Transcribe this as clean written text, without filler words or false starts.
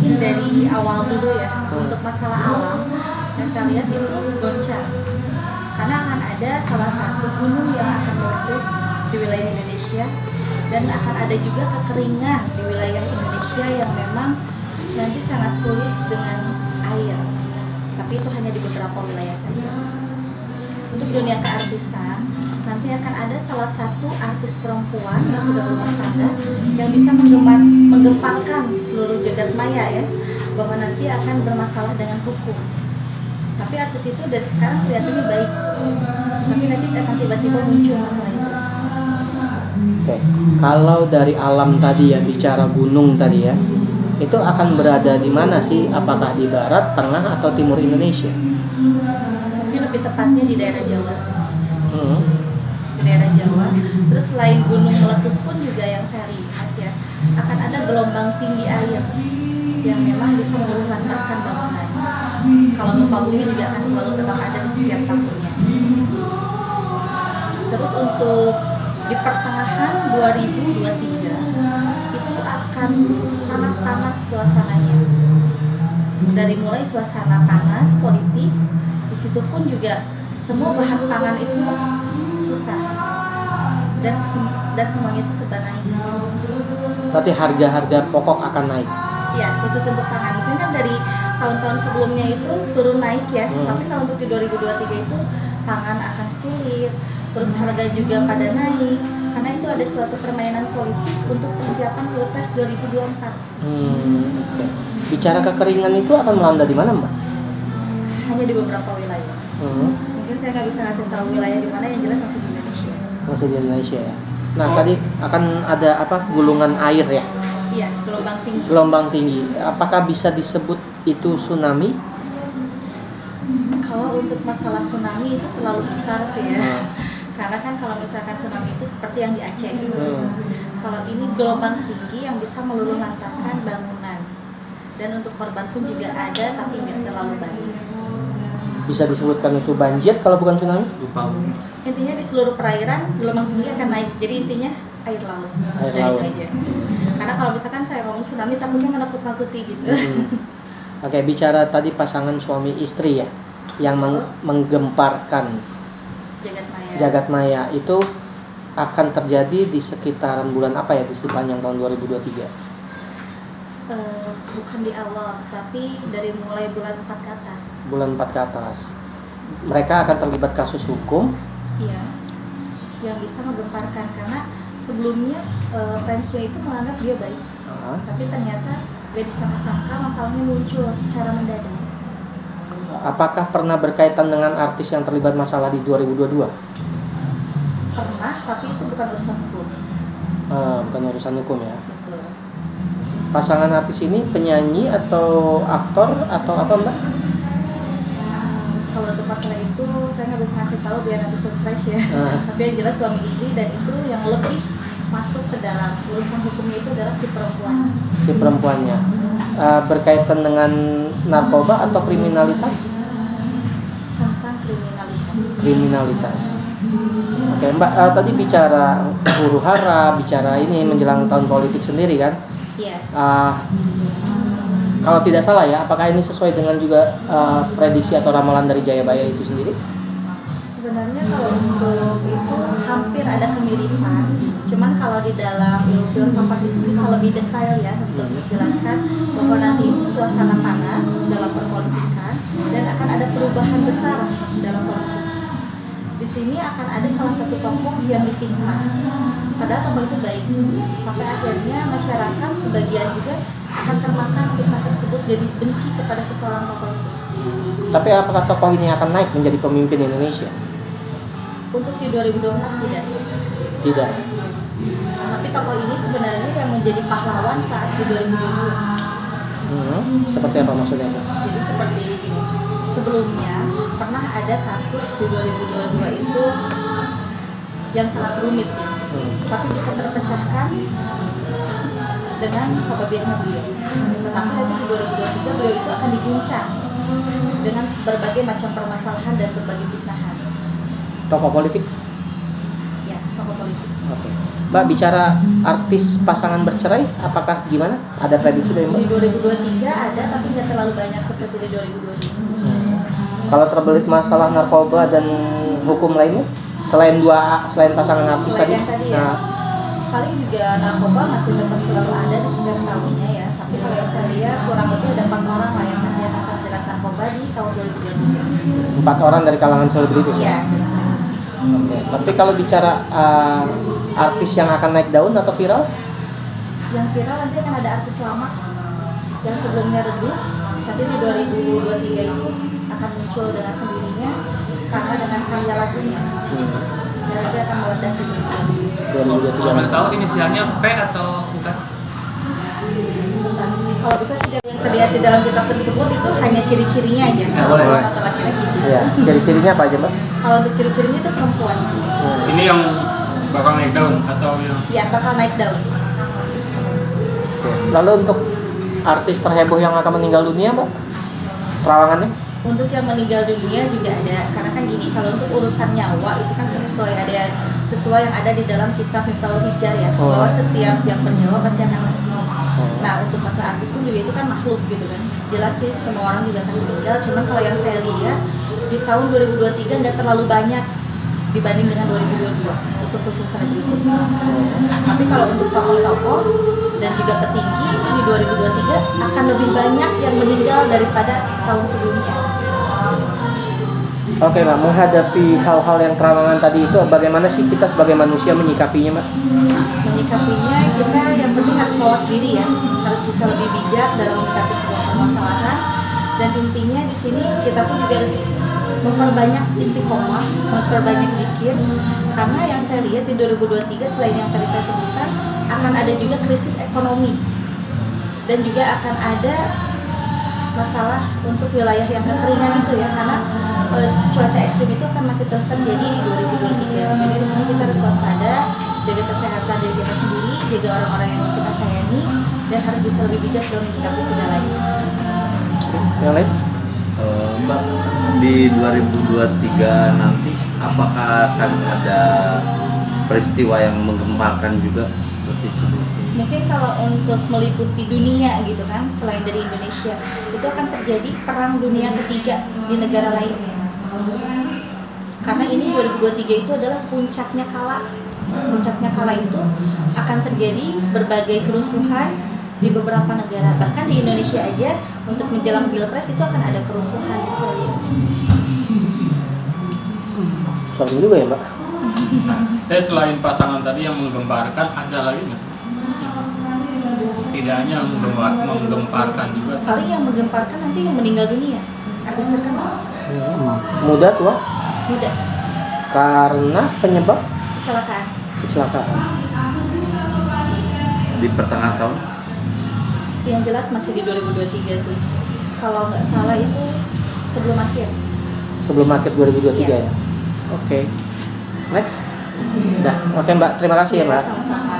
mungkin dari awal dulu ya. Untuk masalah alam yang saya lihat itu goncang, karena akan ada salah satu gunung yang akan meletus di wilayah Indonesia, dan akan ada juga kekeringan di wilayah Indonesia yang memang nanti sangat sulit dengan air, tapi itu hanya di beberapa wilayah saja. Untuk dunia keartisan, nanti akan ada salah satu artis perempuan yang sudah berumah tangga yang bisa menggemparkan seluruh jagat maya ya, bahwa nanti akan bermasalah dengan hukum. Tapi artis itu dari sekarang kelihatannya baik, tapi nanti akan tiba-tiba muncul masalah itu. Oke, kalau dari alam tadi ya, bicara gunung tadi ya, itu akan berada di mana sih? Apakah di barat, tengah, atau timur Indonesia? Mungkin lebih tepatnya di daerah Jawa sih. Di daerah Jawa. Terus selain gunung meletus pun juga yang saya lihat ya, akan ada gelombang tinggi air yang memang bisa meluluhlantahkan bangunan. Kalau gempa bumi juga akan selalu tetap ada di setiap tahunnya. Terus untuk di pertengahan 2023 itu akan sangat panas suasananya. Dari mulai suasana panas politik, di situ pun juga semua bahan pangan itu susah, dan semuanya itu serba naik. Berarti harga-harga pokok akan naik. Ya, khusus untuk pangan itu kan dari tahun-tahun sebelumnya itu turun naik ya. Tapi kalau untuk di 2023 itu pangan akan sulit, terus harga juga pada naik, karena itu ada suatu permainan politik untuk persiapan Pilpres 2024. Okay. Bicara kekeringan itu akan melanda di mana, Mbak? Hanya di beberapa wilayah. Mungkin saya nggak bisa ngasih tahu wilayah di mana, yang jelas masih di Indonesia. Masih di Indonesia ya. Nah, tadi akan ada apa? Gulungan air ya? Iya, gelombang tinggi. Gelombang tinggi. Apakah bisa disebut itu tsunami? Kalau untuk masalah tsunami itu terlalu besar sih ya. Karena kan kalau misalkan tsunami itu seperti yang di Aceh. Kalau ini gelombang tinggi yang bisa meluluhlantahkan bangunan. Dan untuk korban pun juga ada, tapi nggak terlalu banyak. Bisa disebutkan itu banjir kalau bukan tsunami? Intinya di seluruh perairan gelombang tinggi akan naik. Jadi intinya air laut. Air laut. Itu aja. Karena kalau misalkan saya ngomong tsunami takutnya menakut-nakuti gitu. Oke, bicara tadi pasangan suami istri ya, yang menggemparkan jagat maya itu akan terjadi di sekitaran bulan apa ya, di sepanjang tahun 2023? Bukan di awal, tapi dari mulai bulan 4 ke atas. Bulan 4 ke atas. Mereka akan terlibat kasus hukum. Iya. Yang bisa menggemparkan, karena sebelumnya fansnya itu menganggap dia baik. Tapi ternyata gak disangka-sangka masalahnya muncul secara mendadak. Apakah pernah berkaitan dengan artis yang terlibat masalah di 2022? Pernah, tapi itu bukan urusan hukum. Bukan urusan hukum ya. Betul. Pasangan artis ini penyanyi atau aktor atau apa, Mbak? Kalau untuk masalah itu saya nggak bisa ngasih tahu, biar nanti surprise ya. Tapi yang jelas suami istri, dan itu yang lebih masuk ke dalam urusan hukumnya itu adalah si perempuan. Si perempuannya. Berkaitan dengan narkoba atau kriminalitas? Tentang kriminalitas. Kriminalitas. Oke, Mbak, tadi bicara huru hara, bicara ini menjelang tahun politik sendiri kan? Iya. Kalau tidak salah ya, apakah ini sesuai dengan juga prediksi atau ramalan dari Jayabaya itu sendiri? Sebenarnya kalau untuk itu hampir ada kemiripan, cuman kalau di dalam ilmu filsafat itu bisa lebih detail ya untuk menjelaskan bahwa nanti itu suasana panas dalam perpolitikan dan akan ada perubahan besar dalam politik. Di sini akan ada salah satu tokoh yang difitnah, padahal tokoh itu baik, sampai akhirnya masyarakat sebagian juga akan termakan fitnah tersebut, jadi benci kepada seseorang tokoh itu. Tapi apakah tokoh ini akan naik menjadi pemimpin Indonesia? Untuk di 2024 tidak. Tidak. Tapi tokoh ini sebenarnya yang menjadi pahlawan saat di 2022. Seperti apa maksudnya? Jadi seperti ini. Sebelumnya pernah ada kasus di 2022 itu yang sangat rumit ya. Tapi bisa terpecahkan dengan sababiahnya beliau. Tetapi nanti di 2023 beliau itu akan diguncang dengan berbagai macam permasalahan dan berbagai fitnahan. Tokoh politik? Ya, tokoh politik. Oke. Mbak, bicara artis pasangan bercerai, apakah gimana? Ada prediksi dari Mbak? Di 2023 ada, tapi nggak terlalu banyak seperti di 2022. Kalau terbelit masalah narkoba dan hukum lainnya, selain pasangan artis Selain tadi, yang tadi ya, paling juga narkoba masih tetap selalu ada di setiap tahunnya ya. Tapi kalau yang saya lihat kurang lebih ada 4 orang lah yang nanti akan terjerat narkoba di tahun 2023. 4 orang dari kalangan selebritis. Iya, dari selebritis. Oke. Tapi kalau bicara artis yang akan naik daun atau viral, Yang viral nanti akan ada artis lama yang sebelumnya redup, nanti di 2023 itu akan muncul dengan sendirinya karena dengan karya lagunya. Dan nanti akan meledak di 2023. Kalau boleh tahu inisialnya P atau bukan? Bukan. Kalau bisa sih yang terlihat di dalam kitab tersebut itu hanya ciri-cirinya aja. Ya, boleh. Atau laki-laki itu. ya ciri-cirinya apa aja, Mbak? Kalau untuk ciri-cirinya itu perempuan sih. Ini yang bakal naik daun atau yang Ya bakal naik daun. Oke. Lalu untuk artis terheboh yang akan meninggal dunia, Mbak? Terawangannya? Untuk yang meninggal dunia juga ada, karena kan gini, kalau untuk urusan nyawa itu kan sesuai yang ada di dalam kitab Miftahul Hijr ya, bahwa setiap yang bernyawa pasti akan mati. Nah untuk masalah artis pun juga itu kan makhluk gitu kan, jelas sih semua orang juga akan meninggal. Cuman kalau yang saya lihat di tahun 2023 nggak terlalu banyak dibanding dengan 2022 untuk khusus selebritis. Tapi kalau untuk tokoh-tokoh dan juga petinggi itu di 2023 akan lebih banyak yang meninggal daripada tahun sebelumnya. Oke, Mbak, menghadapi hal-hal yang terawangan tadi itu, bagaimana sih kita sebagai manusia menyikapinya, Mbak? Menyikapinya kita yang penting harus mawas diri ya, harus bisa lebih bijak dalam menyikapi sebuah permasalahan. Dan intinya di sini kita pun juga harus memperbanyak istiqomah, memperbanyak zikir, karena yang saya lihat di 2023 selain yang tadi saya sebutkan akan ada juga krisis ekonomi dan juga akan ada masalah untuk wilayah yang kekeringan itu ya, karena cuaca ekstrim itu akan masih terus terjadi di 2023. Jadi di sini kita harus waspada, jaga kesehatan diri kita sendiri, jaga orang-orang yang kita sayangi, dan harus bisa lebih bijak dalam menyikapi segalanya. Yang lain? Mbak, di 2023 nanti apakah akan ada peristiwa yang menggemparkan juga seperti sebelumnya? Mungkin kalau untuk meliputi dunia gitu kan, selain dari Indonesia, itu akan terjadi perang dunia ketiga di negara lain. Karena ini 2023 itu adalah puncaknya kala. Puncaknya kala itu akan terjadi berbagai kerusuhan di beberapa negara. Bahkan di Indonesia aja untuk menjelang Pilpres itu akan ada kerusuhan yang saya lihat. Soalnya juga ya, Mbak? selain pasangan tadi yang menggemparkan, ada lagi nggak sih? Tidak hanya menggemparkan juga. Paling yang menggemparkan nanti yang meninggal dunia, artis terkenal. Muda, tua? Muda, Karena penyebab kecelakaan. kecelakaan. Di pertengahan tahun? Yang jelas masih di 2023 sih. Kalau nggak salah itu sebelum akhir. Sebelum akhir 2023 Iya. ya? Oke. Next. Udah. Oke, Mbak. Terima kasih ya, Mbak. Sama-sama.